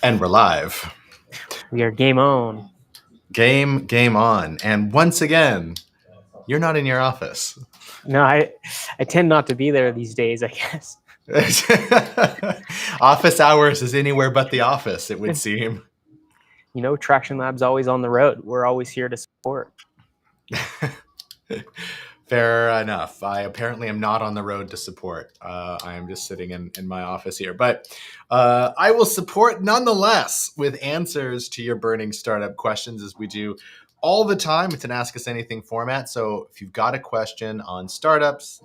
And we're live. We are game on. Game on. And once again, you're not in your office. No, I tend not to be there these days, I guess. Office hours is anywhere but the office, it would seem. You know, Traction Lab's always on the road. We're always here to support. Fair enough. I apparently am not on the road to support. I am just sitting in my office here. But I will support nonetheless with answers to your burning startup questions, as we do all the time. It's an Ask Us Anything format. So if you've got a question on startups,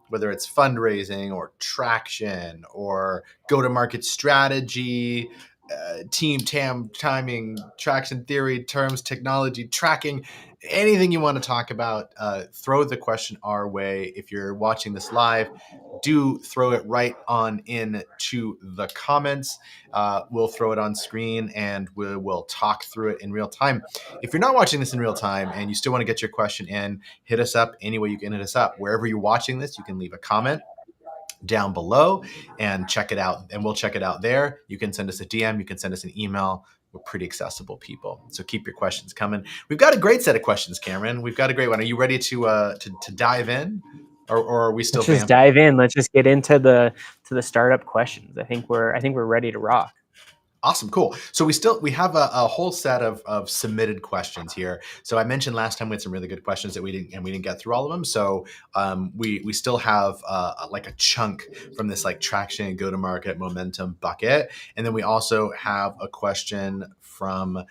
whether it's fundraising or traction or go-to-market strategy, team timing, traction theory, terms, technology, tracking, anything you want to talk about, throw the question our way. If you're watching this live, do throw it right on into the comments. We'll throw it on screen and we'll talk through it in real time. If you're not watching this in real time and you still want to get your question in, hit us up any way you can hit us up. Wherever you're watching this, you can leave a comment down below and check it out, and we'll check it out there. You can send us a DM, you can send us an email. We're pretty accessible people, so keep your questions coming. We've got a great set of questions, Cameron. We've got a great one. Are you ready to dive in, or are we still? Let's just dive in. Let's just get into the startup questions. I think we're ready to rock. Awesome, cool. So we have a whole set of submitted questions here. So I mentioned last time we had some really good questions that we didn't get through all of them. So we still have like a chunk from this like traction and go-to-market momentum bucket, and then we also have a question from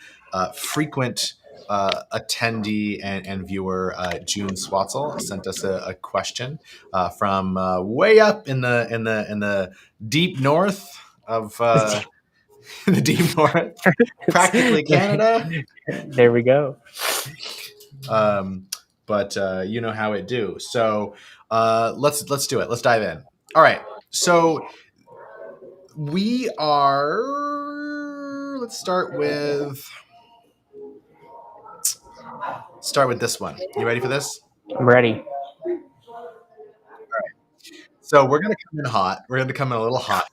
frequent attendee and viewer June Swatzel sent us a question from way up in the deep north of. The deep north, practically Canada. There we go. But you know how it do. So let's do it. Let's dive in. All right. So we are. Let's start with this one. You ready for this? I'm ready. All right. So we're gonna come in hot. We're gonna come in a little hot.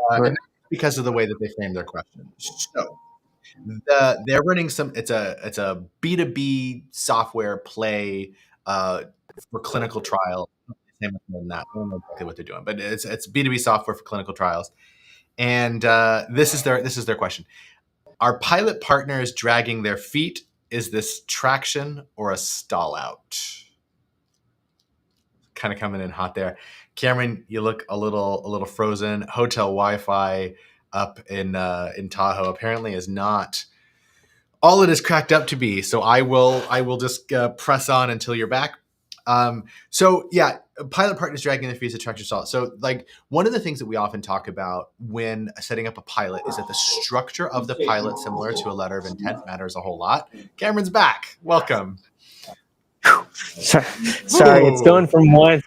And because of the way that they frame their question. So they're running it's a B2B software play for clinical trials. Same than that. I don't know exactly what they're doing, but it's B2B software for clinical trials. And this is their question. Are pilot partners dragging their feet? Is this traction or a stall out? Kind of coming in hot there. Cameron, you look a little frozen. Hotel Wi-Fi up in Tahoe apparently is not all it is cracked up to be. So I will just press on until you're back. So yeah, pilot partners dragging their feet is a traction stall. So like one of the things that we often talk about when setting up a pilot is that the structure of the pilot, similar to a letter of intent, matters a whole lot. Cameron's back. Welcome. Sorry, it's going from one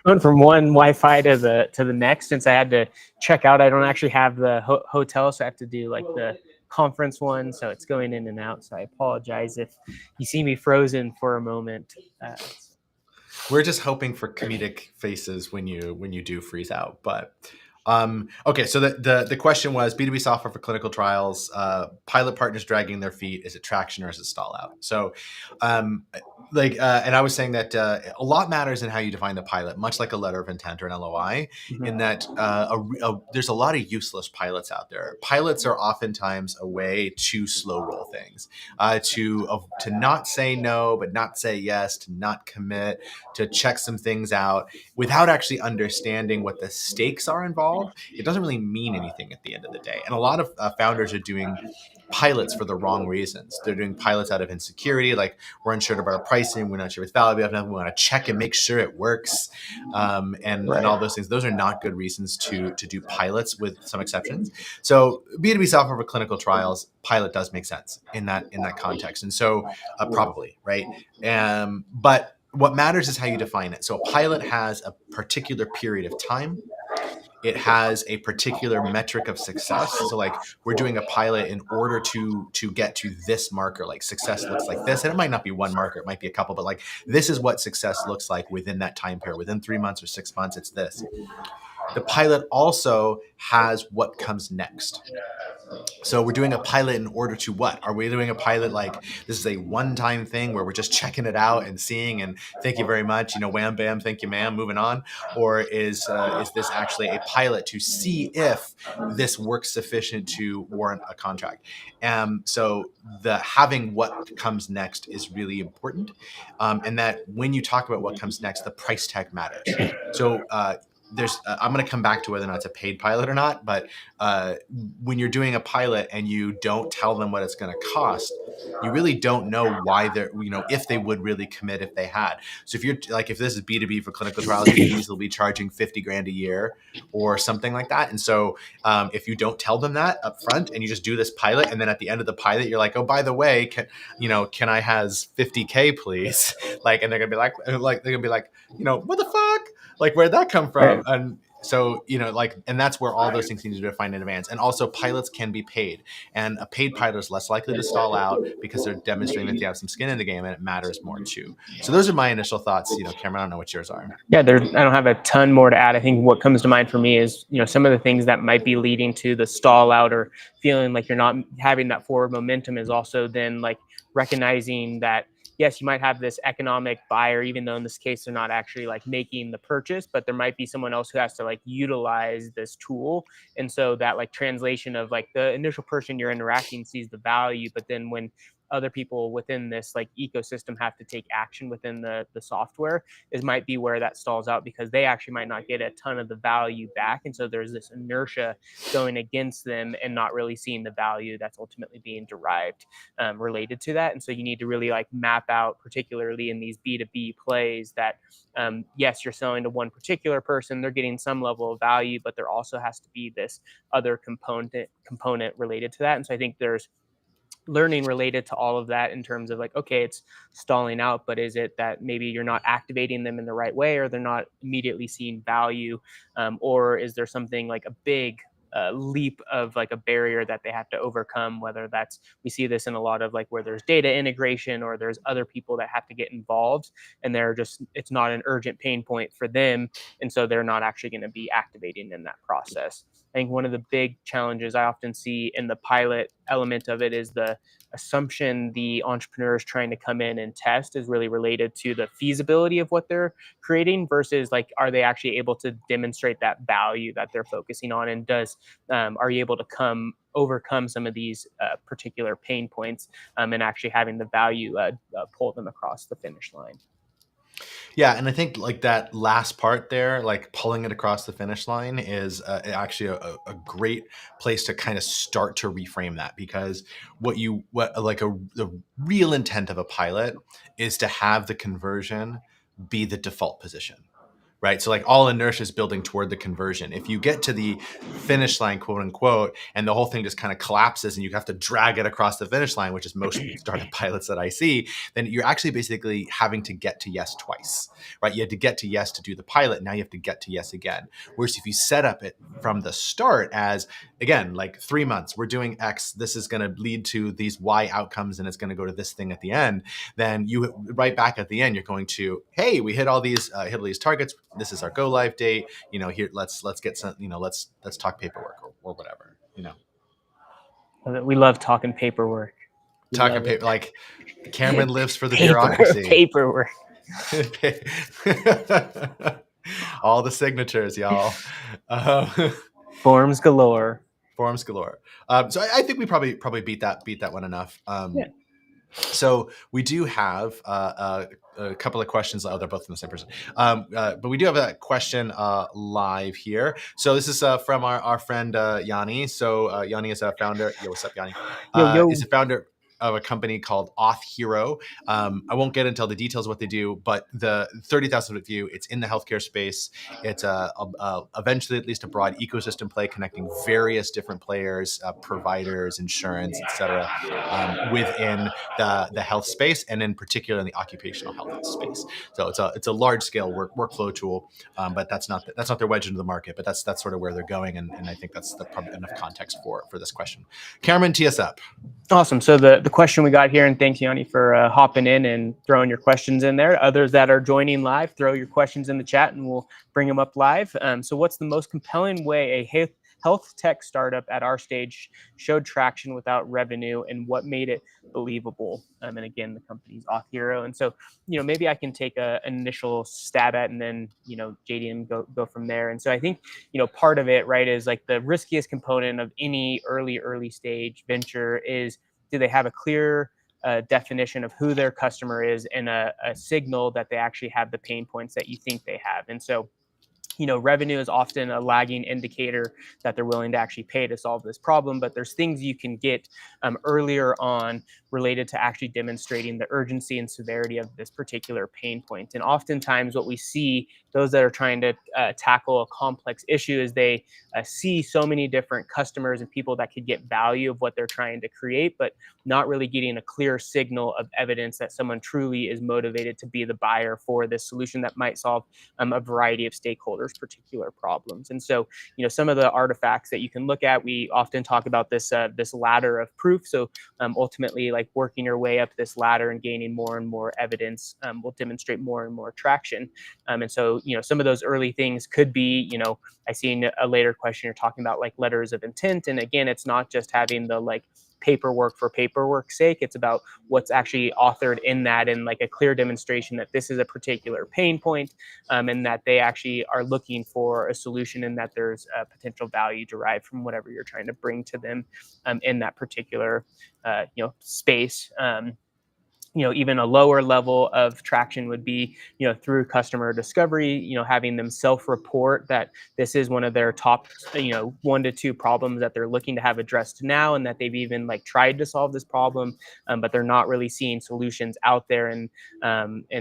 Wi-Fi to the next. Since I had to check out, I don't actually have the hotel, so I have to do like the conference one. So it's going in and out. So I apologize if you see me frozen for a moment. We're just hoping for comedic faces when you do freeze out, but. Okay, so the question was B2B software for clinical trials, pilot partners dragging their feet. Is it traction or is it stall out? So, and I was saying that a lot matters in how you define the pilot, much like a letter of intent or an LOI, in that there's a lot of useless pilots out there. Pilots are oftentimes a way to slow roll things, to not say no, but not say yes, to not commit, to check some things out without actually understanding what the stakes are involved. It doesn't really mean anything at the end of the day. And a lot of founders are doing pilots for the wrong reasons. They're doing pilots out of insecurity, like we're unsure about our pricing, we're not sure if it's valuable, we want to check and make sure it works, and all those things. Those are not good reasons to do pilots, with some exceptions. So B2B software for clinical trials, pilot does make sense in that context, and so probably right. But what matters is how you define it. So a pilot has a particular period of time. It has a particular metric of success. So like we're doing a pilot in order to get to this marker, like success looks like this. And it might not be one marker, it might be a couple, but like this is what success looks like within that time period. Within 3 months or 6 months, it's this. The pilot also has what comes next. So we're doing a pilot in order to what? Are we doing a pilot like this is a one-time thing where we're just checking it out and seeing and thank you very much, wham bam, thank you ma'am, moving on, or is this actually a pilot to see if this works sufficient to warrant a contract? So the having what comes next is really important, and that when you talk about what comes next, the price tag matters. So there's I'm going to come back to whether or not it's a paid pilot or not, but when you're doing a pilot and you don't tell them what it's going to cost, you really don't know why they're, if they would really commit if they had. So if you're like, if this is B2B for clinical trials, you could easily be charging 50 grand a year or something like that. And so if you don't tell them that up front and you just do this pilot, and then at the end of the pilot, you're like, oh, by the way, can I has 50K, please? Like, and they're going to be like, they're going to be like, what the fuck? Like, where'd that come from? And so, and that's where all those things need to be defined in advance. And also pilots can be paid, and a paid pilot is less likely to stall out because they're demonstrating that they have some skin in the game, and it matters more too. So those are my initial thoughts. Cameron, I don't know what yours are. Yeah, I don't have a ton more to add. I think what comes to mind for me is, some of the things that might be leading to the stall out or feeling like you're not having that forward momentum is also then like recognizing that, yes, you might have this economic buyer, even though in this case they're not actually like making the purchase, but there might be someone else who has to like utilize this tool. And so that like translation of like the initial person you're interacting sees the value, but then when other people within this like ecosystem have to take action within the software, is might be where that stalls out because they actually might not get a ton of the value back. And so there's this inertia going against them and not really seeing the value that's ultimately being derived related to that. And so you need to really like map out, particularly in these B2B plays, that yes, you're selling to one particular person, they're getting some level of value, but there also has to be this other component related to that. And so I think there's learning related to all of that in terms of like, okay, it's stalling out, but is it that maybe you're not activating them in the right way, or they're not immediately seeing value, or is there something like a big leap of like a barrier that they have to overcome, whether that's, we see this in a lot of like where there's data integration or there's other people that have to get involved, and it's not an urgent pain point for them, and so they're not actually going to be activating in that process. I think one of the big challenges I often see in the pilot element of it is the assumption the entrepreneur is trying to come in and test is really related to the feasibility of what they're creating versus like, are they actually able to demonstrate that value that they're focusing on? And are you able to overcome some of these particular pain points and actually having the value pull them across the finish line? Yeah, and I think like that last part there, like pulling it across the finish line, is actually a great place to kind of start to reframe that, because the real intent of a pilot is to have the conversion be the default position. Right. So like all inertia is building toward the conversion. If you get to the finish line, quote unquote, and the whole thing just kind of collapses and you have to drag it across the finish line, which is most startup pilots that I see, then you're actually basically having to get to yes twice, right? You had to get to yes to do the pilot. Now you have to get to yes again. Whereas if you set up it from the start as, again, like 3 months, we're doing X, this is going to lead to these Y outcomes, and it's going to go to this thing at the end, then you right back at the end, you're going to, hey, we hit all these targets. This is our go live date. Here, let's get some. Let's talk paperwork or whatever. We love talking paperwork. Talking paper, like Cameron lives for the paperwork. All the signatures, y'all. Forms galore. Forms galore. So I think we probably beat that one enough. Yeah. So we do have a couple of questions. Oh, they're both from the same person. But we do have a question live here. So this is from our friend Yanni. So Yanni is a founder. Yo, what's up, Yanni? Is a founder of a company called Auth Hero. I won't get into all the details of what they do, but the 30,000 foot view, it's in the healthcare space. It's eventually at least a broad ecosystem play connecting various different players, providers, insurance, etc., within the health space, and in particular in the occupational health space. So it's a large scale workflow tool, but that's not their wedge into the market, but that's sort of where they're going, and I think that's probably enough context for this question. Cameron, tee us up. Awesome. So the question we got here, and thanks Yanni for hopping in and throwing your questions in there. Others that are joining live, throw your questions in the chat and we'll bring them up live. So what's the most compelling way a health tech startup at our stage showed traction without revenue, and what made it believable? And again, the company's Auth0. And so, maybe I can take an initial stab at, and then, JDM go from there. And so I think, part of it, right, is like the riskiest component of any early stage venture is, do they have a clear definition of who their customer is and a signal that they actually have the pain points that you think they have? And so, revenue is often a lagging indicator that they're willing to actually pay to solve this problem. But there's things you can get earlier on related to actually demonstrating the urgency and severity of this particular pain point. And oftentimes what we see, those that are trying to tackle a complex issue, is they see so many different customers and people that could get value of what they're trying to create, but not really getting a clear signal of evidence that someone truly is motivated to be the buyer for this solution that might solve a variety of stakeholders' particular problems. And so, some of the artifacts that you can look at, we often talk about this ladder of proof. So ultimately, like working your way up this ladder and gaining more and more evidence will demonstrate more and more traction. And so, some of those early things could be, I seen a later question, you're talking about like letters of intent. And again, it's not just having the like paperwork for paperwork's sake. It's about what's actually authored in that, and like a clear demonstration that this is a particular pain point, and that they actually are looking for a solution, and that there's a potential value derived from whatever you're trying to bring to them in that particular space. Even a lower level of traction would be, through customer discovery, having them self-report that this is one of their top, 1 to 2 problems that they're looking to have addressed now, and that they've even like tried to solve this problem, but they're not really seeing solutions out there,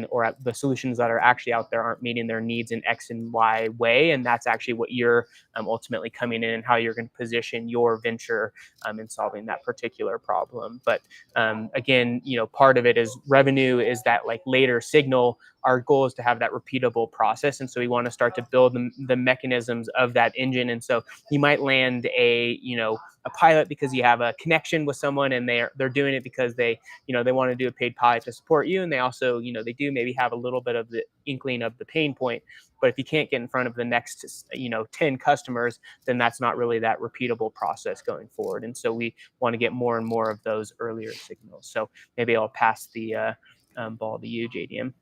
or the solutions that are actually out there aren't meeting their needs in X and Y way. And that's actually what you're ultimately coming in, and how you're going to position your venture in solving that particular problem. But again, part of it is revenue is that like later signal. Our goal is to have that repeatable process. And so we want to start to build the mechanisms of that engine. And so you might land a pilot because you have a connection with someone, and they're doing it because they want to do a paid pilot to support you. And they also, they do maybe have a little bit of the inkling of the pain point. But if you can't get in front of the next, 10 customers, then that's not really that repeatable process going forward. And so we want to get more and more of those earlier signals. So maybe I'll pass the ball to you, JDM.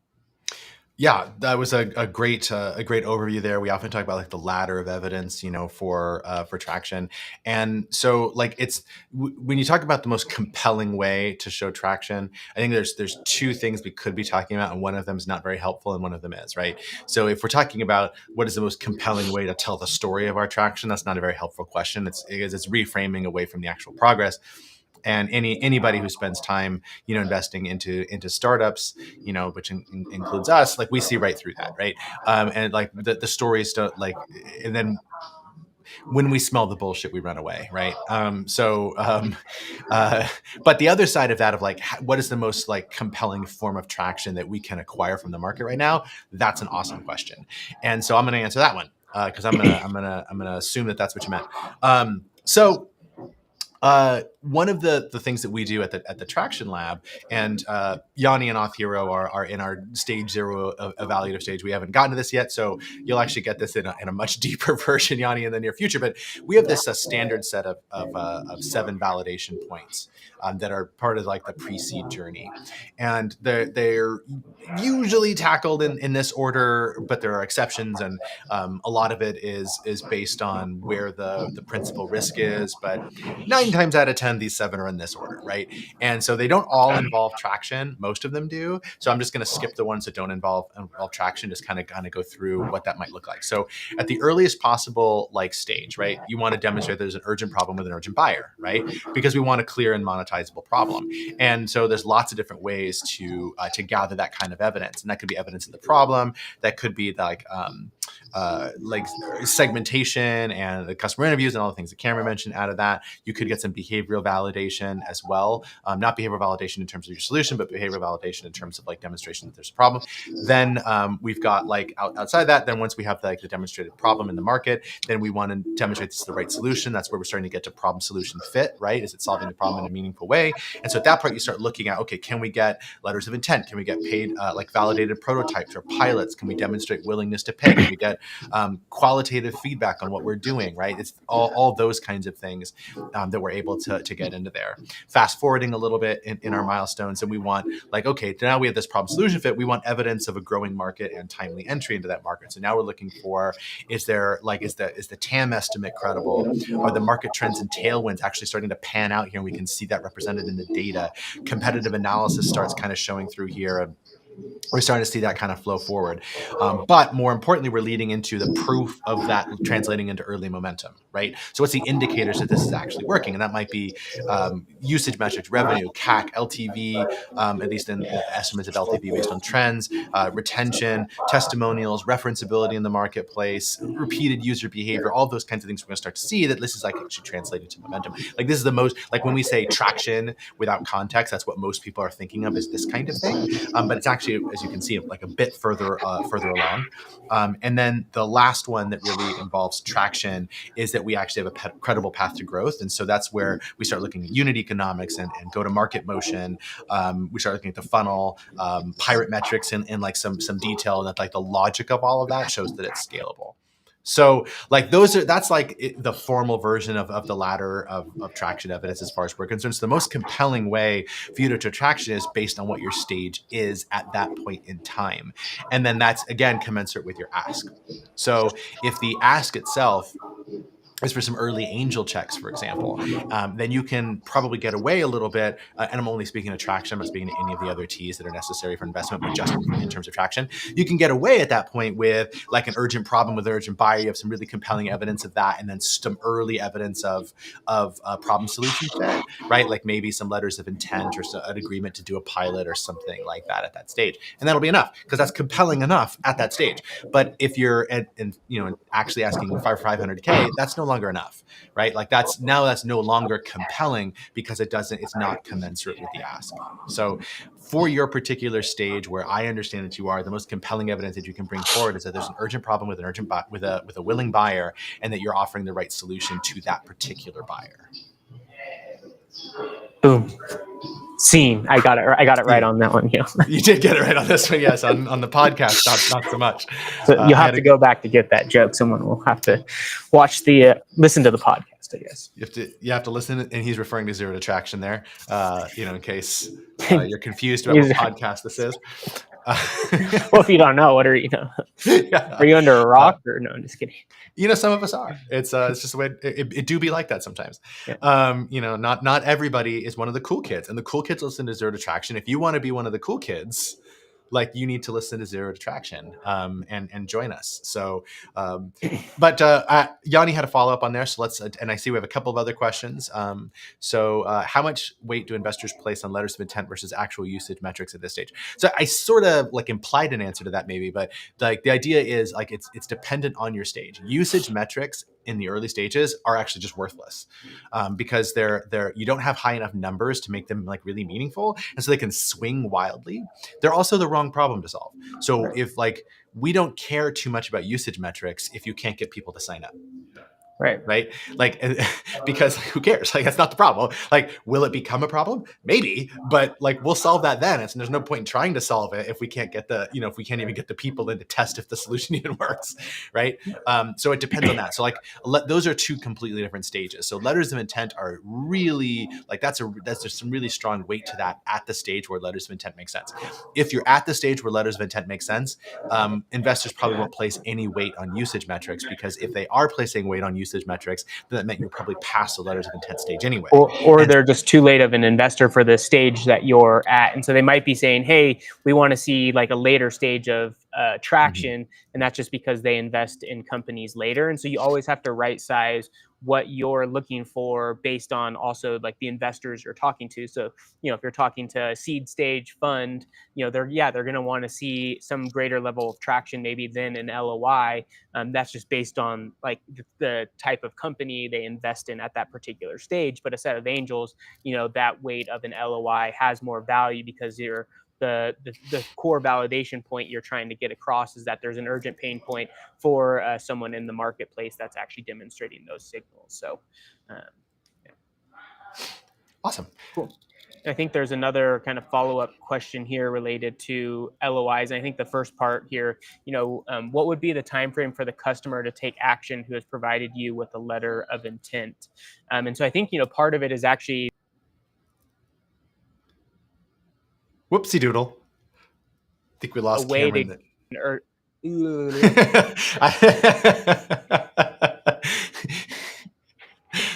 Yeah, that was a great overview there. We often talk about like the ladder of evidence, for traction. And so like when you talk about the most compelling way to show traction, I think there's 2 things we could be talking about, and one of them is not very helpful and one of them is, right? So if we're talking about what is the most compelling way to tell the story of our traction, that's not a very helpful question. It's reframing away from the actual progress. And anybody who spends time, investing into startups, which includes us, like we see right through that, right? And like the stories don't like, and then when we smell the bullshit, we run away, right? But the other side of that, of like, what is the most like compelling form of traction that we can acquire from the market right now? That's an awesome question, and so I'm going to answer that one because I'm gonna assume that that's what you meant. So one of the things that we do at the Traction Lab, and Yanni and Auth0 are in our stage 0 evaluative stage. We haven't gotten to this yet, so you'll actually get this in a much deeper version, Yanni, in the near future. But we have this standard set of 7 validation points that are part of like the pre-seed journey, and they're usually tackled in this order, but there are exceptions, and a lot of it is based on where the principal risk is, but 9 times out of 10, these 7 are in this order, right? And so they don't all involve traction. Most of them do. So I'm just going to skip the ones that don't involve traction, just kind of go through what that might look like. So at the earliest possible like stage, right, you want to demonstrate there's an urgent problem with an urgent buyer, right? Because we want a clear and monetizable problem. And so there's lots of different ways to gather that kind of evidence. And that could be evidence of the problem. That could be like like segmentation and the customer interviews and all the things that Cameron mentioned. Out of that, you could get some behavioral validation as well. Not behavioral validation in terms of your solution, but behavioral validation in terms of like demonstration that there's a problem. Then we've got like outside that. Then once we have like the demonstrated problem in the market, then we want to demonstrate this is the right solution. That's where we're starting to get to problem solution fit, right? Is it solving the problem in a meaningful way? And so at that point, you start looking at, okay, can we get letters of intent? Can we get paid like validated prototypes or pilots? Can we demonstrate willingness to pay? Can we get qualitative feedback on what we're doing, right? It's all those kinds of things that we're able to get into there. Fast forwarding a little bit in our milestones, and we want like, okay, now we have this problem solution fit. We want evidence of a growing market and timely entry into that market. So now we're looking for, is the TAM estimate credible? Are the market trends and tailwinds actually starting to pan out here? And we can see that represented in the data. Competitive analysis starts kind of showing through here. And we're starting to see that kind of flow forward. But more importantly, we're leading into the proof of that translating into early momentum, right? So what's the indicators that this is actually working? And that might be usage metrics, revenue, CAC, LTV, at least in estimates of LTV based on trends, retention, testimonials, referenceability in the marketplace, repeated user behavior, all those kinds of things we're going to start to see that this is like actually translating to momentum. Like this is the most, like when we say traction without context, that's what most people are thinking of is this kind of thing. But it's actually, as you can see, like a bit further along. And then the last one that really involves traction is that we actually have a credible path to growth. And so that's where we start looking at unit economics and go-to-market motion. We start looking at the funnel, pirate metrics in like some detail, and that like the logic of all of that shows that it's scalable. So like that's like the formal version of the ladder of traction evidence as far as we're concerned. So the most compelling way for you to traction is based on what your stage is at that point in time. And then that's again commensurate with your ask. So if the ask itself is for some early angel checks, for example, then you can probably get away a little bit. And I'm only speaking of traction. I'm not speaking to any of the other T's that are necessary for investment, but just in terms of traction, you can get away at that point with like an urgent problem with an urgent buyer. You have some really compelling evidence of that, and then some early evidence of problem solution fit, right? Like maybe some letters of intent or an agreement to do a pilot or something like that at that stage, and that'll be enough because that's compelling enough at that stage. But if you're actually asking for 500K, that's no longer enough, right? Like that's no longer compelling because it's not commensurate with the ask. So for your particular stage where I understand that you are, the most compelling evidence that you can bring forward is that there's an urgent problem with with a willing buyer, and that you're offering the right solution to that particular buyer. Boom. Scene. I got it right on that one. Yeah. You did get it right on this one. Yes. On the podcast, not so much. So you have to go back to get that joke. Someone will have to listen to the podcast, I guess. You have to listen, and he's referring to zero to traction there, in case you're confused about what podcast this is. Well, if you don't know, what are you? Yeah. Are you under a rock or no? I'm just kidding. Some of us are. It's just the way it do be like that sometimes. Yeah. Not everybody is one of the cool kids, and the cool kids listen to Zero to Traction. If you want to be one of the cool kids, like you need to listen to Zero to Traction and join us. So, but Yanni had a follow up on there. So and I see we have a couple of other questions. So how much weight do investors place on letters of intent versus actual usage metrics at this stage? So I sort of like implied an answer to that maybe, but like the idea is like it's dependent on your stage. Usage metrics in the early stages are actually just worthless because you don't have high enough numbers to make them like really meaningful, and so they can swing wildly. They're also the wrong problem to solve. So if like we don't care too much about usage metrics if you can't get people to sign up. Right. Like, because who cares? Like, that's not the problem. Like, will it become a problem? Maybe, but like, we'll solve that then. And there's no point in trying to solve it if we can't get if we can't even get the people in to test if the solution even works. Right. So it depends on that. So like, those are two completely different stages. So letters of intent are really like, there's some really strong weight to that at the stage where letters of intent make sense. If you're at the stage where letters of intent make sense, investors probably won't place any weight on usage metrics, because if they are placing weight on usage metrics, then that meant you're probably past the letters of intent stage anyway. Or they're just too late of an investor for the stage that you're at. And so they might be saying, hey, we want to see like a later stage of traction, and that's just because they invest in companies later. And so you always have to right size what you're looking for based on also like the investors you're talking to. So, if you're talking to a seed stage fund, they're going to want to see some greater level of traction maybe than an LOI. That's just based on like the type of company they invest in at that particular stage. But a set of angels, that weight of an LOI has more value because the core validation point you're trying to get across is that there's an urgent pain point for someone in the marketplace that's actually demonstrating those signals. So, yeah. Awesome. Cool. I think there's another kind of follow-up question here related to LOIs. And I think the first part here, what would be the time frame for the customer to take action who has provided you with a letter of intent? And so I think, part of it is actually Whoopsie doodle. I think we a lost way to Cameron.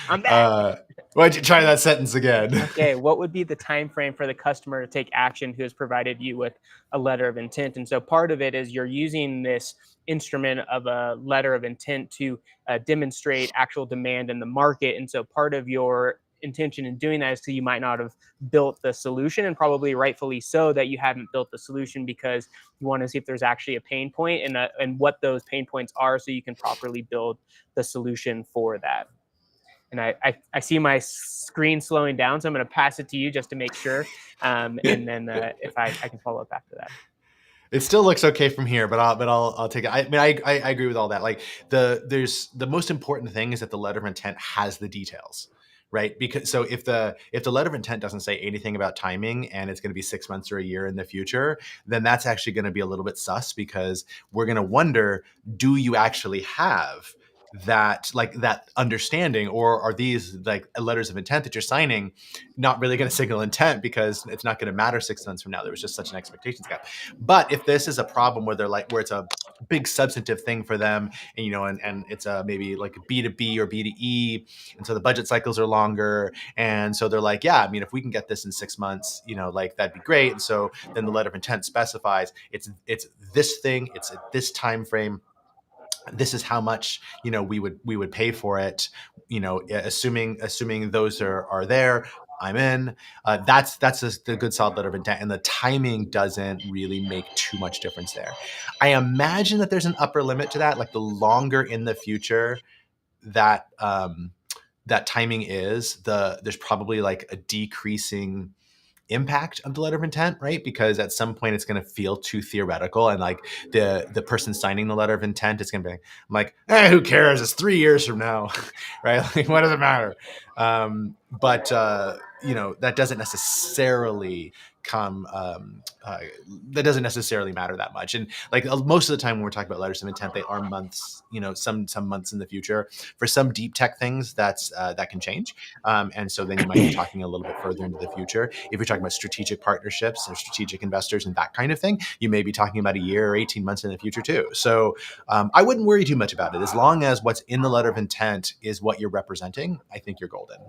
I'm back. Why'd you try that sentence again? Okay, what would be the time frame for the customer to take action who has provided you with a letter of intent? And so part of it is you're using this instrument of a letter of intent to demonstrate actual demand in the market. And so part of your intention in doing that is so you might not have built the solution, and probably rightfully so that you haven't built the solution because you want to see if there's actually a pain point and what those pain points are so you can properly build the solution for that. And I see my screen slowing down, so I'm going to pass it to you just to make sure. And then if I can follow up after that. It still looks okay from here, but I'll take it. I mean, I agree with all that. Like the most important thing is that the letter of intent has the details, right? Because so if the letter of intent doesn't say anything about timing and it's going to be 6 months or a year in the future, then that's actually going to be a little bit sus, because we're going to wonder, do you actually have that understanding, or are these like letters of intent that you're signing not really going to signal intent because it's not going to matter 6 months from now? There was just such an expectations gap. But if this is a problem where where it's a big substantive thing for them, and and it's a maybe like a B2B or B2E, and so the budget cycles are longer, and so they're like, yeah, I mean, if we can get this in 6 months, like that'd be great. And so then the letter of intent specifies it's this thing, it's at this time frame, this is how much we would pay for it, assuming those are there, I'm in. That's the good solid letter of intent, and the timing doesn't really make too much difference there. I imagine that there's an upper limit to that. Like the longer in the future that that timing is, there's probably like a decreasing impact of the letter of intent, right? Because at some point it's going to feel too theoretical, and like the person signing the letter of intent is going to be, I'm like, who cares? It's 3 years from now, right? Like, what does it matter? But that doesn't necessarily that doesn't necessarily matter that much. And like most of the time when we're talking about letters of intent, they are months, some months in the future. For some deep tech things, that can change. And so then you might be talking a little bit further into the future. If you're talking about strategic partnerships or strategic investors and that kind of thing, you may be talking about a year or 18 months in the future too. So I wouldn't worry too much about it. As long as what's in the letter of intent is what you're representing, I think you're golden.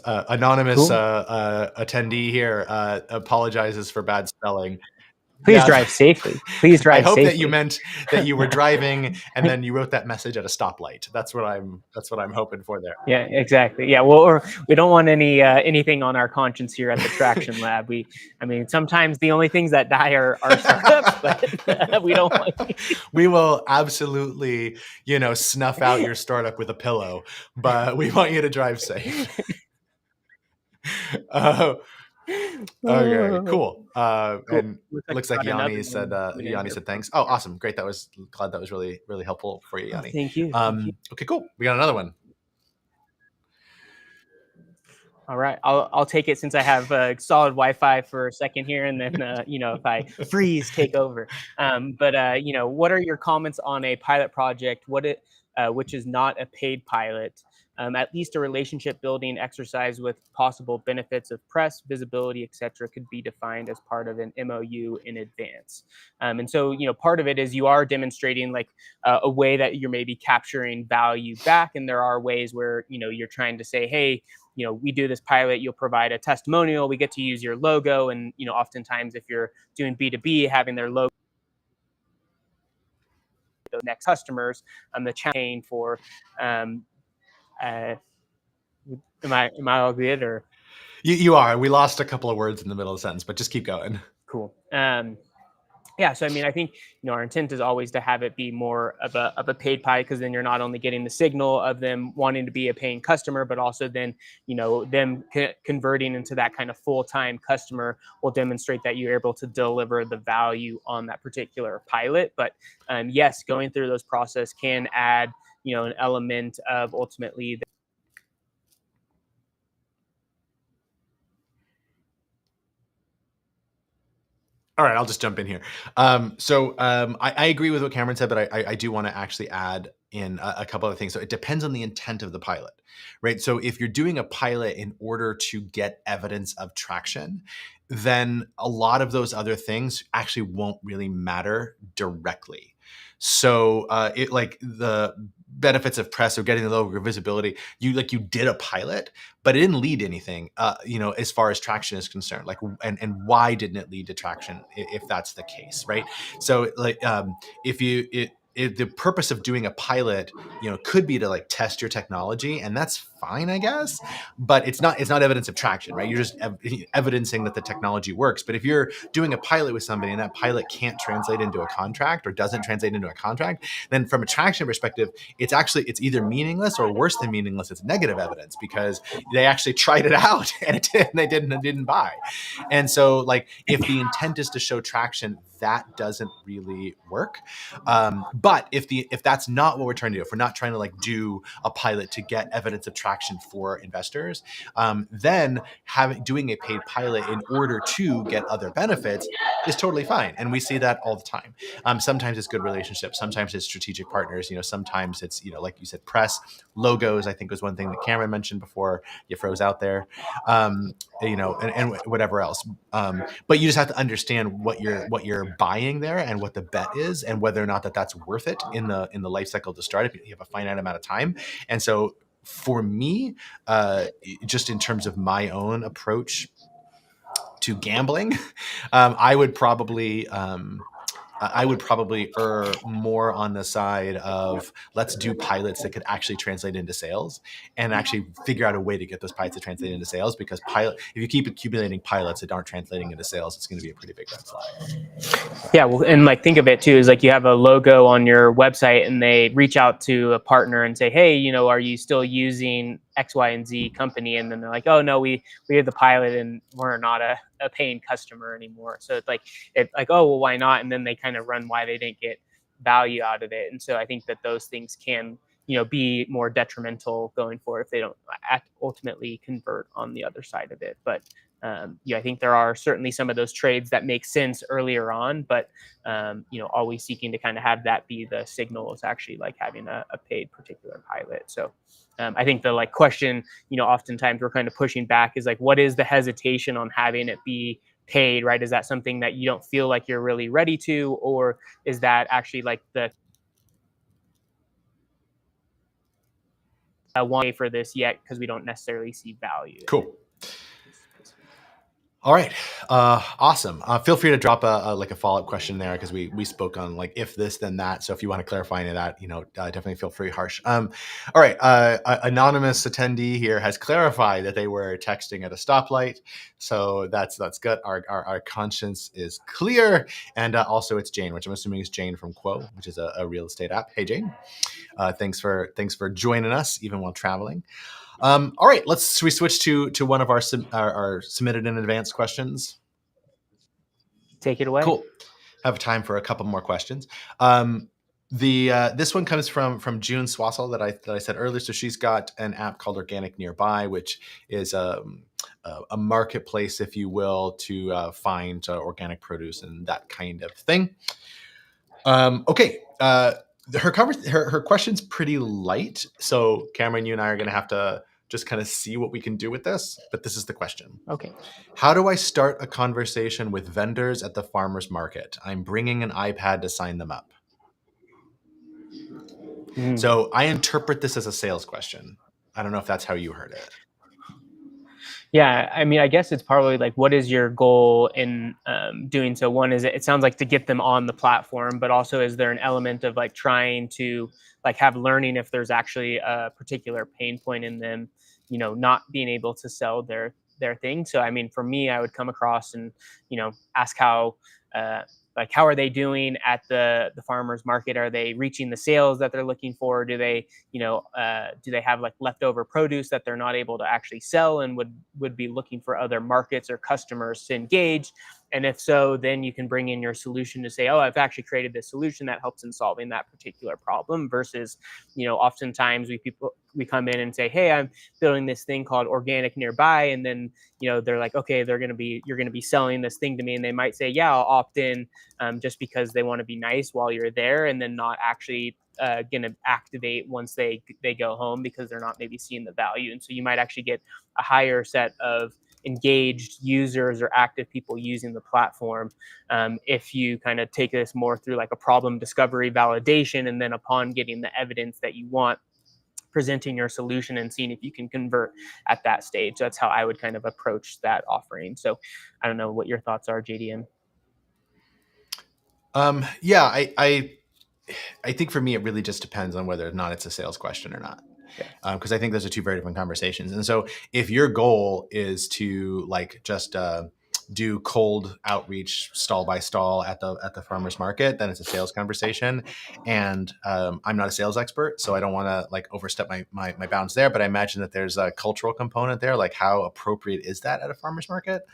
Anonymous Cool. attendee here apologizes for bad spelling. Please drive safely. Please drive I hope safely. that you meant that you were driving and then you wrote that message at a stoplight. That's what I'm hoping for there. Yeah, exactly. Yeah, well, or we don't want anything on our conscience here at the Traction Lab. I mean, sometimes the only things that die are startups, but we don't want. We will absolutely, snuff out your startup with a pillow, but we want you to drive safe. Okay, cool. Cool. And looks like Yanni said thanks. Oh, awesome. Great. Glad that was really, really helpful for you, Yanni. Thank you. Okay, cool. We got another one. All right, I'll take it since I have solid Wi-Fi for a second here, and then if I freeze, take over. But what are your comments on a pilot project? Which is not a paid pilot, at least a relationship building exercise with possible benefits of press, visibility, etc., could be defined as part of an MOU in advance. And so, part of it is you are demonstrating like a way that you're maybe capturing value back, and there are ways where you're trying to say, hey, we do this pilot, you'll provide a testimonial, we get to use your logo. And, oftentimes if you're doing B2B, having their logo the next customers, the chain for am I all good or You are. We lost a couple of words in the middle of the sentence, but just keep going. cool? Yeah, so I mean, I think our intent is always to have it be more of a paid pie, because then you're not only getting the signal of them wanting to be a paying customer, but also then them converting into that kind of full-time customer will demonstrate that you're able to deliver the value on that particular pilot. But yes, going through those process can add an element of ultimately All right, I'll just jump in here. I agree with what Cameron said, but I do want to actually add in a couple of things. So it depends on the intent of the pilot, right? So if you're doing a pilot in order to get evidence of traction, then a lot of those other things actually won't really matter directly. So it like the benefits of press or getting the logo visibility, you did a pilot, but it didn't lead to anything, as far as traction is concerned. Like, and why didn't it lead to traction if that's the case, right? So like, if the purpose of doing a pilot, could be to like test your technology, and that's fine, I guess, but it's not evidence of traction, right? You're just evidencing that the technology works. But if you're doing a pilot with somebody and that pilot can't translate into a contract or doesn't translate into a contract, then from a traction perspective, it's either meaningless, or worse than meaningless, it's negative evidence, because they actually tried it out and they didn't buy. And so like, if the intent is to show traction, that doesn't really work. But if that's not what we're trying to do, if we're not trying to like do a pilot to get evidence of traction for investors, then doing a paid pilot in order to get other benefits is totally fine. And we see that all the time. Sometimes it's good relationships, sometimes it's strategic partners, sometimes it's, like you said, press, logos, I think was one thing that Cameron mentioned before you froze out there, and whatever else. But you just have to understand what you're buying there and what the bet is, and whether or not that's worth it in the life cycle to start, if you have a finite amount of time. And so for me, just in terms of my own approach to gambling, I would probably err more on the side of, let's do pilots that could actually translate into sales, and actually figure out a way to get those pilots to translate into sales. Because if you keep accumulating pilots that aren't translating into sales, it's going to be a pretty big red flag. Yeah, well, and like, think of it too, is like, you have a logo on your website and they reach out to a partner and say, hey, are you still using X, Y, and Z company? And then they're like, oh no, we have the pilot and we're not a paying customer anymore. So it's like, oh, well, why not? And then they kind of run why they didn't get value out of it. And so I think that those things can be more detrimental going forward if they don't ultimately convert on the other side of it. But I think there are certainly some of those trades that make sense earlier on, but always seeking to kind of have that be the signal is actually like having a paid particular pilot. So I think the like question, oftentimes we're kind of pushing back is like, what is the hesitation on having it be paid, right? Is that something that you don't feel like you're really ready to, or is that actually like the one for this yet because we don't necessarily see value? Cool. All right. Awesome. Feel free to drop a follow-up question there, because we spoke on like if this then that. So if you want to clarify any of that, definitely feel free, Harsh. All right. Anonymous attendee here has clarified that they were texting at a stoplight. So that's good. Our conscience is clear. And also it's Jane, which I'm assuming is Jane from Quo, which is a real estate app. Hey, Jane. Thanks for joining us even while traveling. All right, should we switch to one of our submitted in advance questions? Take it away. Cool. Have time for a couple more questions. This one comes from June Swassel that I said earlier. So she's got an app called Organic Nearby, which is a marketplace, if you will, to find organic produce and that kind of thing. Okay. Her question's pretty light. So Cameron, you and I are going to have to just kind of see what we can do with this. But this is the question. Okay. How do I start a conversation with vendors at the farmer's market? I'm bringing an iPad to sign them up. So I interpret this as a sales question. I don't know if that's how you heard it. Yeah, I mean, I guess it's probably like, what is your goal in doing so? One is it sounds like to get them on the platform, but also is there an element of like trying to like have learning if there's actually a particular pain point in them, not being able to sell their thing. So I mean, for me, I would come across and ask how uh, like how are they doing at the farmers market? Are they reaching the sales that they're looking for? Do they have like leftover produce that they're not able to actually sell and would be looking for other markets or customers to engage? And if so, then you can bring in your solution to say, oh, I've actually created this solution that helps in solving that particular problem. Versus, oftentimes we come in and say, hey, I'm building this thing called organic nearby, and then they're like, okay, you're gonna be selling this thing to me, and they might say, yeah, I'll opt in, just because they want to be nice while you're there, and then not actually going to activate once they go home because they're not maybe seeing the value. And so you might actually get a higher set of engaged users or active people using the platform, if you kind of take this more through like a problem discovery validation, and then upon getting the evidence that you want, presenting your solution and seeing if you can convert at that stage. So that's how I would kind of approach that offering. So I don't know what your thoughts are, JDM. Yeah, I think for me, it really just depends on whether or not it's a sales question or not. Yeah. Because I think those are two very different conversations. And so if your goal is to like just do cold outreach stall by stall at the farmer's market, then it's a sales conversation. And I'm not a sales expert, so I don't want to like overstep my bounds there. But I imagine that there's a cultural component there. Like, how appropriate is that at a farmer's market?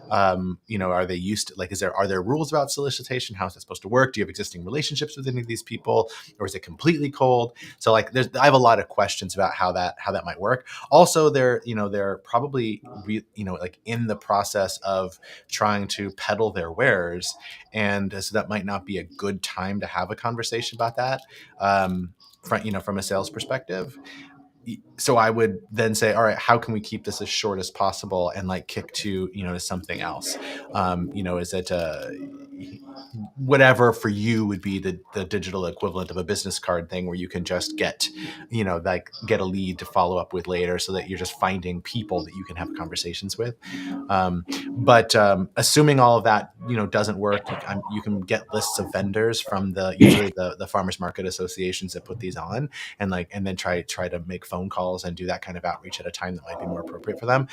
Are they used to, like, are there rules about solicitation? How is that supposed to work? Do you have existing relationships with any of these people, or is it completely cold? So like I have a lot of questions about how that might work. Also, they're probably like in the process of trying to peddle their wares, and so that might not be a good time to have a conversation about that, from a sales perspective. So I would then say, all right, how can we keep this as short as possible and like kick to something else? Is it whatever for you would be the digital equivalent of a business card thing, where you can just get a lead to follow up with later, so that you're just finding people that you can have conversations with. But assuming all of that doesn't work, you can get lists of vendors from usually the farmers market associations that put these on, and then try to make phone calls and do that kind of outreach at a time that might be more appropriate for them.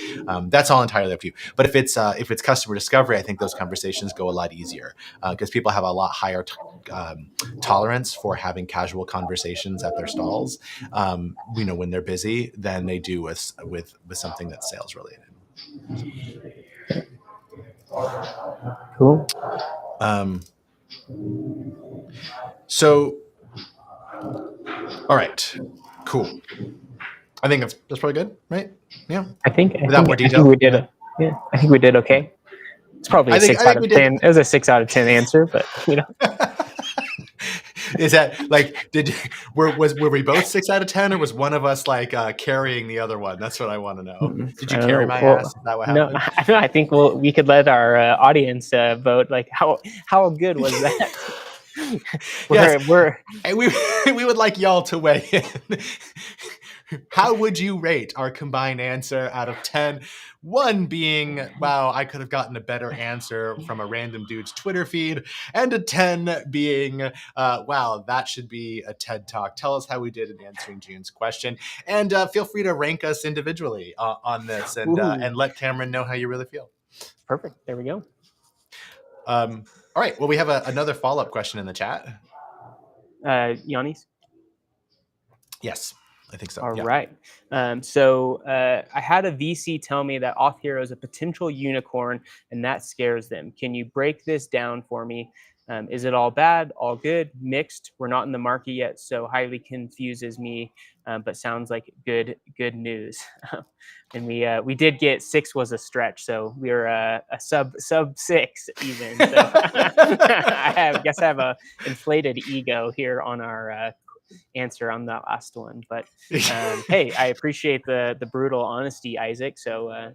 That's all entirely up to you. But if it's customer discovery, I think those conversations go a lot easier, because people have a lot higher tolerance for having casual conversations at their stalls, when they're busy, than they do with something that's sales related. Cool. So, all right, cool. I think that's probably good, right? Yeah. I think Without more detail. we did I think we did okay. It's probably I a think 6 out of we did. 10. It was a 6 out of 10 answer, but Is that like, were we both 6 out of 10, or was one of us like carrying the other one? That's what I want to know. Did you carry my ass? Is that what happened? No, I think we could let our audience vote. Like, how good was that? Yes, we would like y'all to weigh in. How would you rate our combined answer out of 10? 1 being, wow, I could have gotten a better answer from a random dude's Twitter feed, and a 10 being, wow, that should be a TED Talk. Tell us how we did in answering June's question, and feel free to rank us individually on this, and let Cameron know how you really feel. Perfect. There we go. All right. Well, we have another follow-up question in the chat. Yannis? Yes, I think so. All yeah. right. So I had a VC tell me that Off Hero is a potential unicorn, and that scares them. Can you break this down for me? Is it all bad, all good, mixed? We're not in the market yet, so highly confuses me, but sounds like good news. And we did get 6 was a stretch, so we were a sub 6 even. So I guess I have a inflated ego here on our answer on that last one. But hey, I appreciate the brutal honesty, Isaac. So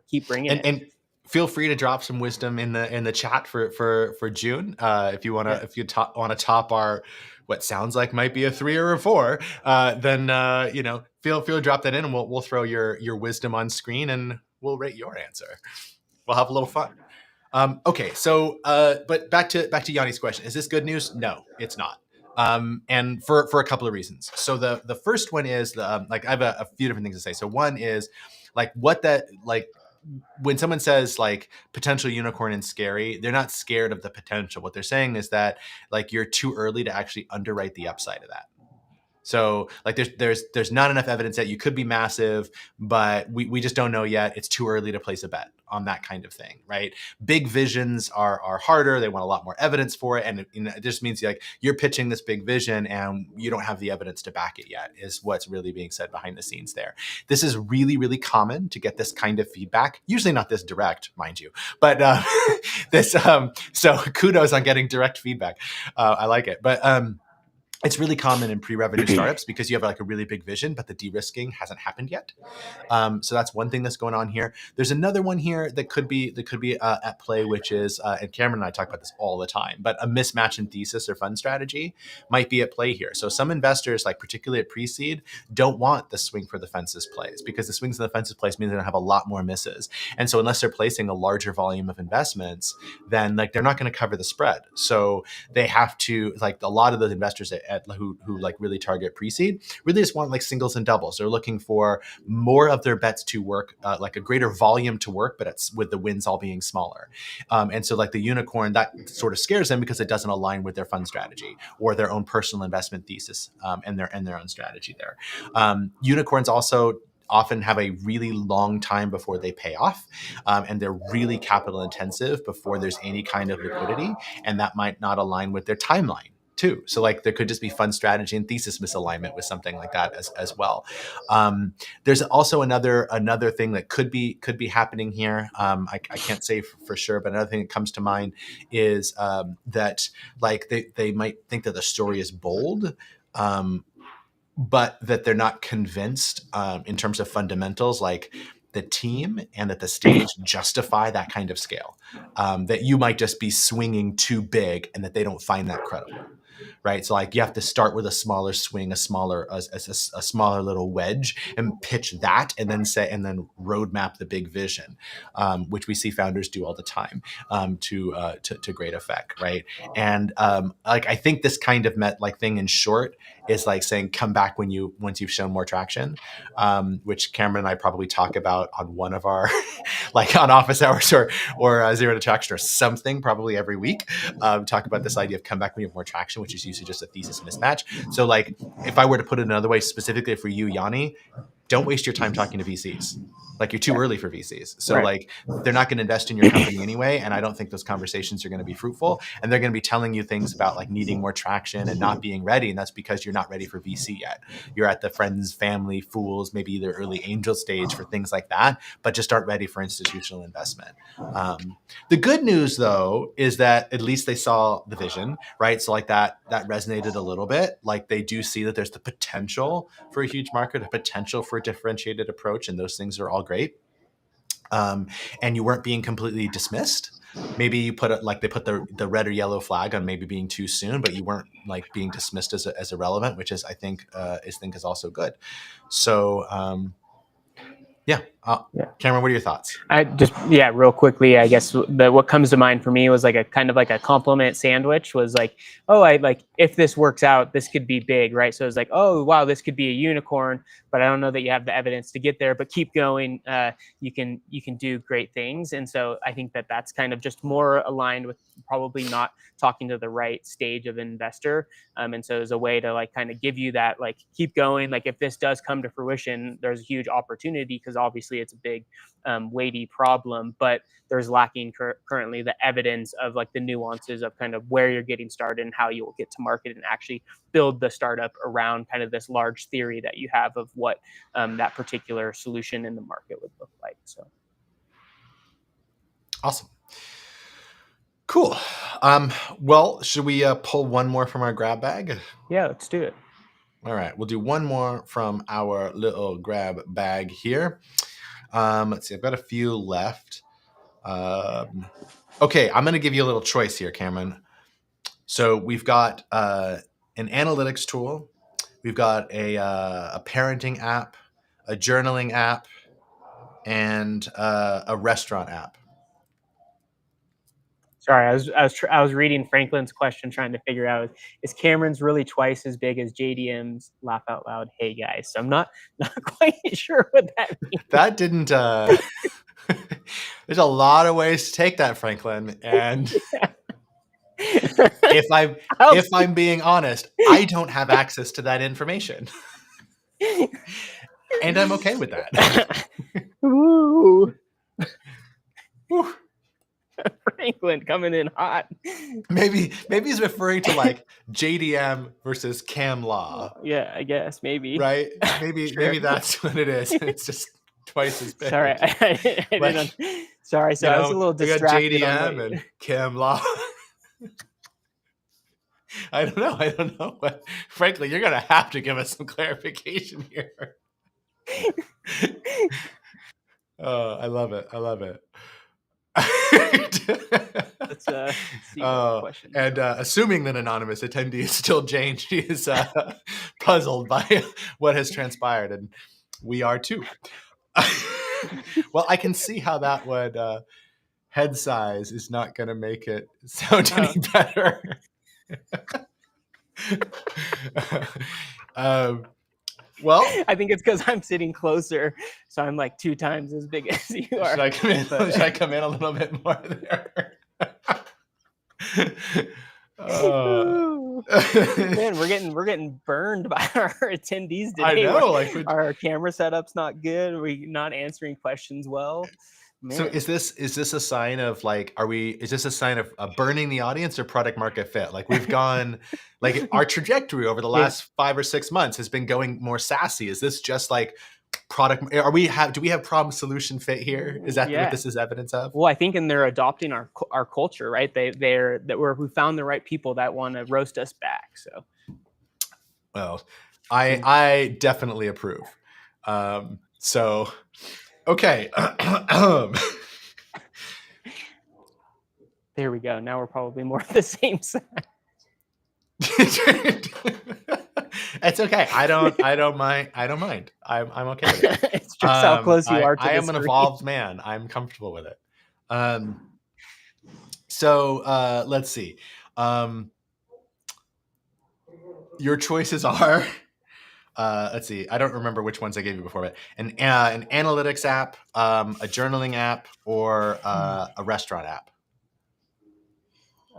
keep bringing it. And feel free to drop some wisdom in the chat for June, if you want to. Yeah. If you want to top our what sounds like might be a 3 or a 4, then feel free to drop that in, and we'll throw your wisdom on screen, and we'll rate your answer. We'll have a little fun. Okay, so but back to Yanni's question: is this good news? No, it's not. And for a couple of reasons. So the first one is like I have a few different things to say. So one is like what that like when someone says like potential unicorn and scary, they're not scared of the potential. What they're saying is that like you're too early to actually underwrite the upside of that. So like there's not enough evidence that you could be massive, but we just don't know yet. It's too early to place a bet on that kind of thing, right? Big visions are harder. They want a lot more evidence for it, and it just means like you're pitching this big vision and you don't have the evidence to back it yet. Is what's really being said behind the scenes there. This is really common to get this kind of feedback. Usually not this direct, mind you, but this. So kudos on getting direct feedback. I like it, but. It's really common in pre-revenue startups because you have like a really big vision, but the de-risking hasn't happened yet. So that's one thing that's going on here. There's another one here that could be at play, which is, and Cameron and I talk about this all the time, but a mismatch in thesis or fund strategy might be at play here. So some investors, like particularly at pre-seed, don't want the swing for the fences plays because the swings in the fences plays means they're gonna have a lot more misses. And so unless they're placing a larger volume of investments, then like they're not going to cover the spread. So they have to like a lot of those investors who like really target pre-seed really just want like singles and doubles. They're looking for more of their bets to work, like a greater volume to work, but it's with the wins all being smaller. And so like the unicorn, that sort of scares them because it doesn't align with their fund strategy or their own personal investment thesis and their own strategy there. Unicorns also often have a really long time before they pay off, and they're really capital intensive before there's any kind of liquidity, and that might not align with their timeline too. So like there could just be fund strategy and thesis misalignment with something like that as well. There's also another thing that could be happening here. I can't say for sure, but another thing that comes to mind is that like they might think that the story is bold. But that they're not convinced in terms of fundamentals, like the team and at the stage justify that kind of scale. That you might just be swinging too big, and that they don't find that credible. Right, so like you have to start with a smaller swing, a smaller little wedge, and pitch that, and then roadmap the big vision, which we see founders do all the time to great effect, right? And like I think this kind of thing in short is like saying come back once you've shown more traction, which Cameron and I probably talk about on one of our like on office hours or zero to traction or something probably every week. Talk about this idea of come back when you have more traction, which is usually just a thesis mismatch. So like if I were to put it another way, specifically for you, Yanni, don't waste your time talking to VCs. Like you're too early for VCs. So like they're not going to invest in your company anyway. And I don't think those conversations are going to be fruitful. And they're going to be telling you things about like needing more traction and not being ready. And that's because you're not ready for VC yet. You're at the friends, family, fools, maybe the early angel stage for things like that, but just aren't ready for institutional investment. The good news though, is that at least they saw the vision, right? So like that resonated a little bit. Like they do see that there's the potential for a huge market, a potential for a differentiated approach. And those things are all great. And you weren't being completely dismissed. Maybe you put it like they put the red or yellow flag on maybe being too soon, but you weren't like being dismissed as irrelevant, which is I think is also good. So yeah. Cameron, what are your thoughts? I just real quickly, I guess what comes to mind for me was like a kind of like a compliment sandwich. Was like, oh, I like if this works out, this could be big, right? So it's like, oh wow, this could be a unicorn, but I don't know that you have the evidence to get there. But keep going, you can do great things. And so I think that that's kind of just more aligned with probably not talking to the right stage of investor. And so as a way to like kind of give you that like keep going. Like if this does come to fruition, there's a huge opportunity because obviously it's a big weighty problem, but there's lacking currently the evidence of like the nuances of kind of where you're getting started and how you will get to market and actually build the startup around kind of this large theory that you have of what that particular solution in the market would look like. So awesome. Cool. Well, should we pull one more from our grab bag? Yeah, let's do it. All right, we'll do one more from our little grab bag here. Let's see, I've got a few left. Okay, I'm going to give you a little choice here, Cameron. So we've got an analytics tool, we've got a parenting app, a journaling app, and a restaurant app. Sorry, I was reading Franklin's question, trying to figure out is Cameron's really twice as big as JDM's? Laugh out loud, hey guys. So I'm not quite sure what that means. That didn't. There's a lot of ways to take that, Franklin. And if I'm being honest, I don't have access to that information, and I'm okay with that. Ooh. Franklin coming in hot. Maybe he's referring to like JDM versus Cam Law. Yeah, I guess maybe. Right? Maybe Sure. maybe that's what it is. It's just twice as big. Sorry, I Like, didn't. Sorry, so I was a little we got distracted. JDM and Cam Law. I don't know. But frankly, you're gonna have to give us some clarification here. Oh, I love it. Let's see what question. And assuming that anonymous attendee is still Jane, she is puzzled by what has transpired, and we are too. Well, I can see how that would head size is not going to make it sound any better. Well, I think it's because I'm sitting closer, so I'm like 2 times as big as you are. Should I come in? Should I come in a little bit more there? Man, we're getting burned by our attendees today. I know, like our camera setup's not good. We're not answering questions well. Man. So is this a sign of like, is this a sign of burning the audience or product market fit? Like we've gone, like our trajectory over the last 5 or 6 months has been going more sassy. Is this just like product? Do we have problem solution fit here? Is that what this is evidence of? Well, I think, and they're adopting our culture, right? We found the right people that want to roast us back. So, well, I definitely approve. So, okay. There we go. Now we're probably more the same size. It's okay. I don't mind. I'm okay with it. It's just how close you are to I the am screen. an evolved man. I'm comfortable with it. So let's see. Your choices are let's see. I don't remember which ones I gave you before, but an analytics app, a journaling app, or a restaurant app.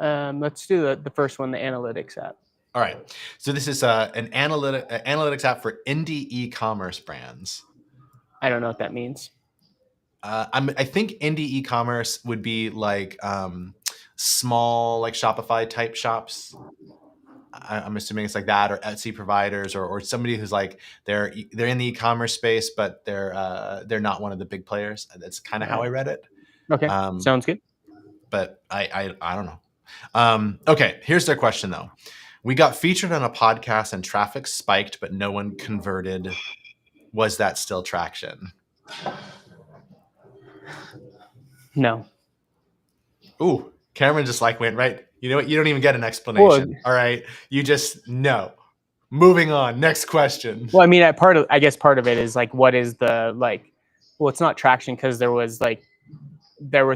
Let's do the first one, the analytics app. All right. So this is an analytics app for indie e-commerce brands. I don't know what that means. I think indie e-commerce would be like small, like Shopify type shops. I'm assuming it's like that, or Etsy providers, or somebody who's like they're in the e-commerce space, but they're not one of the big players. That's kind of how I read it. Okay, sounds good. But I don't know. Okay, here's their question though. We got featured on a podcast and traffic spiked, but no one converted. Was that still traction? No. Ooh, Cameron just like went right. You know what? You don't even get an explanation. All right. You just no. Moving on. Next question. Well, I mean, I guess part of it is like, what is the like? Well, it's not traction because there was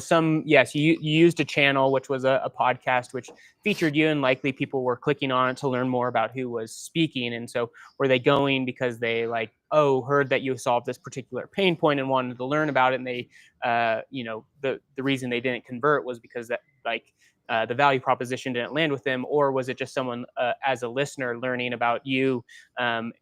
some, yes, you used a channel, which was a podcast, which featured you, and likely people were clicking on it to learn more about who was speaking. And so were they going because they heard that you solved this particular pain point and wanted to learn about it. And they, the reason they didn't convert was because that the value proposition didn't land with them, or was it just someone as a listener learning about you,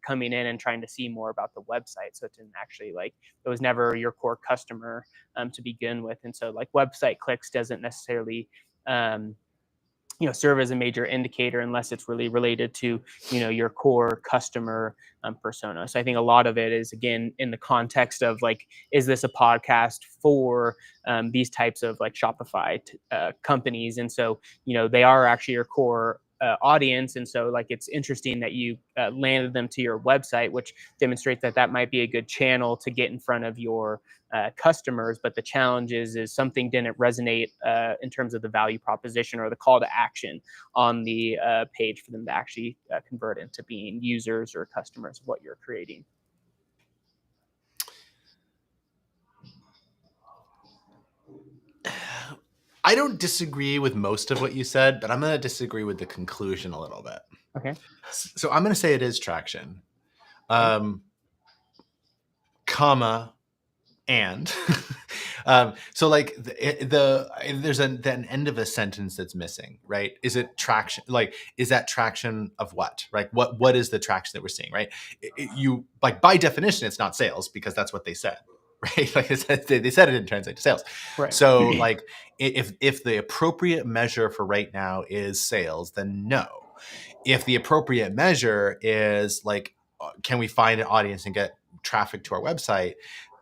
coming in and trying to see more about the website? So it didn't actually it was never your core customer to begin with. And so website clicks doesn't necessarily serve as a major indicator unless it's really related to your core customer persona. So I think a lot of it is, again, in the context of is this a podcast for these types of Shopify companies? And so they are actually your core audience, and so it's interesting that you landed them to your website, which demonstrates that might be a good channel to get in front of your customers. But the challenge is something didn't resonate in terms of the value proposition or the call to action on the page for them to actually convert into being users or customers of what you're creating. I don't disagree with most of what you said, but I'm going to disagree with the conclusion a little bit. Okay. So I'm going to say it is traction, Okay. comma, and so like there's an end of a sentence that's missing, right? Is it traction? Like, is that traction of what? Right? What is the traction that we're seeing? Right? You like by definition, it's not sales because that's what they said, right? Like they said it didn't translate to sales. Right. So like if the appropriate measure for right now is sales, then no. If the appropriate measure is like, can we find an audience and get traffic to our website,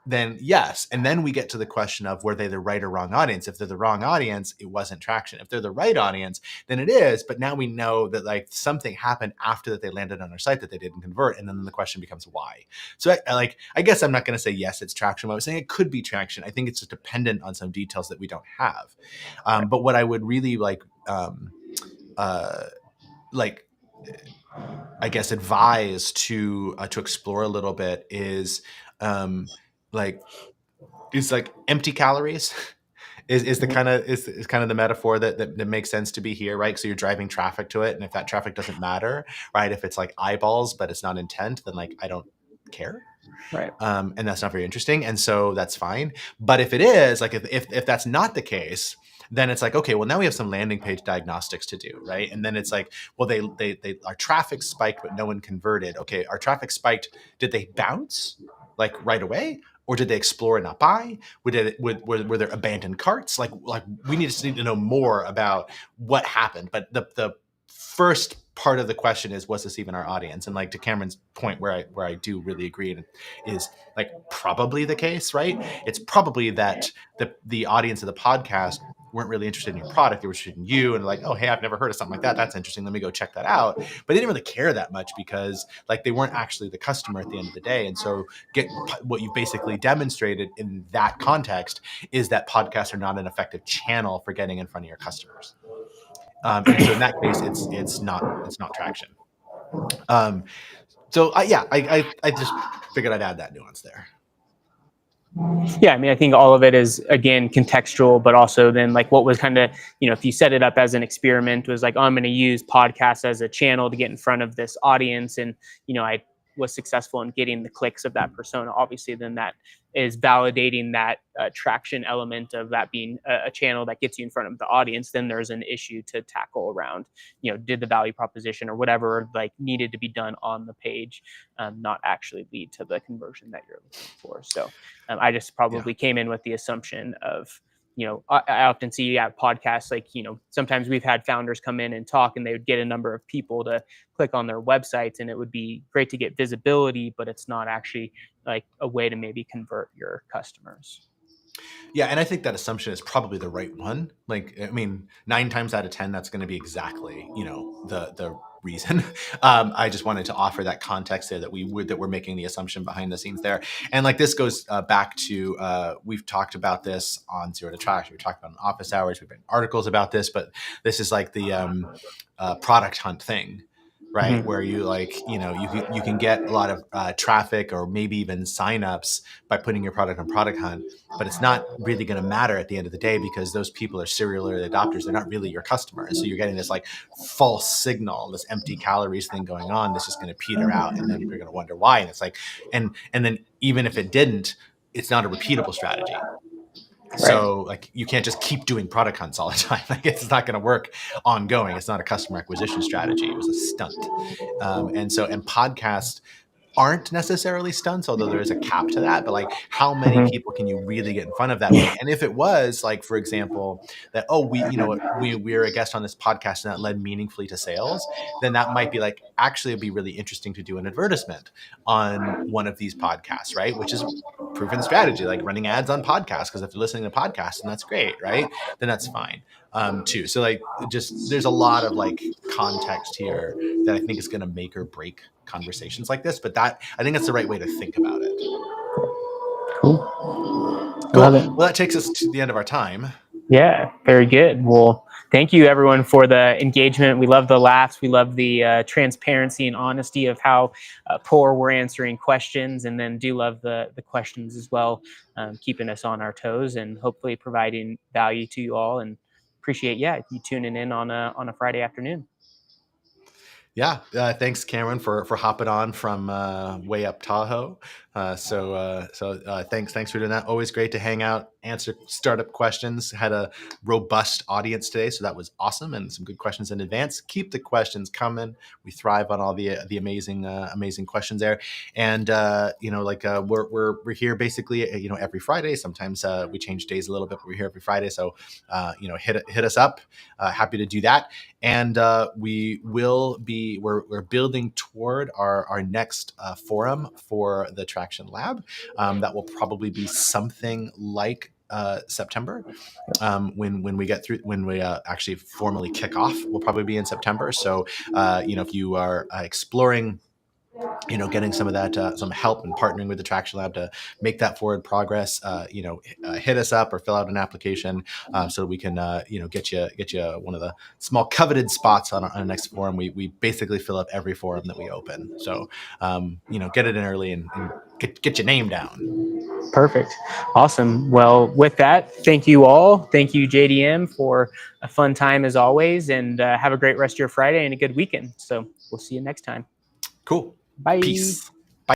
then yes. And then we get to the question of were they the right or wrong audience? If they're the wrong audience, it wasn't traction. If they're the right audience, then it is. But now we know that like something happened after that they landed on our site that they didn't convert. And then the question becomes why. So I guess I'm not going to say yes, it's traction. But I was saying it could be traction. I think it's just dependent on some details that we don't have. But what I would really like I guess advise to explore a little bit is like empty calories is the kind of the metaphor that makes sense to be here, right? So you're driving traffic to it, and if that traffic doesn't matter, right? If it's like eyeballs but it's not intent, then like I don't care. Right. And that's not very interesting, and so that's fine. But if it is, like if that's not the case, then it's like, okay, well now we have some landing page diagnostics to do, right? And then it's like, well they our traffic spiked but no one converted. Okay, our traffic spiked, did they bounce like right away, or did they explore and not buy? Were there abandoned carts? Like we need to know more about what happened. But the first part of the question is, was this even our audience? And like to Cameron's point, where I do really agree, is like probably the case, right? It's probably that the audience of the podcast weren't really interested in your product. They were interested in you, and like, oh, hey, I've never heard of something like that. That's interesting. Let me go check that out. But they didn't really care that much because like they weren't actually the customer at the end of the day. And so what you basically demonstrated in that context is that podcasts are not an effective channel for getting in front of your customers. And so in that case, it's not traction. So I just figured I'd add that nuance there. Yeah, I mean, I think all of it is again contextual, but also then like what was kind of, if you set it up as an experiment, was like, oh, I'm going to use podcasts as a channel to get in front of this audience, and I was successful in getting the clicks of that persona. Obviously, then that is validating that traction element of that being a channel that gets you in front of the audience. Then there's an issue to tackle around, did the value proposition or whatever like needed to be done on the page not actually lead to the conversion that you're looking for. So I just probably came in with the assumption of, I often see podcasts like, sometimes we've had founders come in and talk, and they would get a number of people to click on their websites, and it would be great to get visibility, but it's not actually like a way to maybe convert your customers. Yeah, and I think that assumption is probably the right one. Like, I mean, 9 times out of 10, that's going to be exactly, the reason. I just wanted to offer that context there that we're making the assumption behind the scenes there. And like this goes back to we've talked about this on Zero to Traction. We talked about in office hours. We've written articles about this, but this is like the product hunt thing. Right. Where you like, you can get a lot of traffic or maybe even signups by putting your product on Product Hunt, but it's not really going to matter at the end of the day because those people are serial early adopters. They're not really your customers. So you're getting this like false signal, this empty calories thing going on. That's just going to peter out. And then you're going to wonder why. And it's like, and then even if it didn't, it's not a repeatable strategy. So like you can't just keep doing product hunts all the time. Like it's not going to work ongoing. It's not a customer acquisition strategy. It was a stunt. And podcasts aren't necessarily stunts, although there is a cap to that. But like, how many people can you really get in front of that way? And if it was like, for example, that we're a guest on this podcast and that led meaningfully to sales, then that might be like actually it'd be really interesting to do an advertisement on one of these podcasts, right? Which is proven strategy, like running ads on podcasts, because if you're listening to podcasts and that's great, right? Then that's fine too. So like, just there's a lot of like context here that I think is going to make or break conversations like this, but I think that's the right way to think about it. Cool. Well, that takes us to the end of our time. Yeah, very good. Well, thank you everyone for the engagement. We love the laughs. We love the transparency and honesty of how poor we're answering questions, and then do love the questions as well, keeping us on our toes and hopefully providing value to you all. And appreciate you tuning in on a Friday afternoon. Yeah, thanks, Cameron, for hopping on from way up Tahoe. Thanks for doing that. Always great to hang out, answer startup questions. Had a robust audience today, so that was awesome, and some good questions in advance. Keep the questions coming. We thrive on all the amazing questions there, and we're here basically every Friday. Sometimes we change days a little bit, but we're here every Friday. So hit us up. Happy to do that. And we're building toward our next forum for the Traction Lab. That will probably be something like September. When we get through, when we actually formally kick off, will probably be in September. So if you are exploring getting some of that, some help and partnering with the Traction Lab to make that forward progress, hit us up or fill out an application so that we can, get you one of the small coveted spots on our next forum. We basically fill up every forum that we open. So, get it in early and get your name down. Perfect. Awesome. Well, with that, thank you all. Thank you, JDM, for a fun time as always, and have a great rest of your Friday and a good weekend. So we'll see you next time. Cool. Bye. Peace.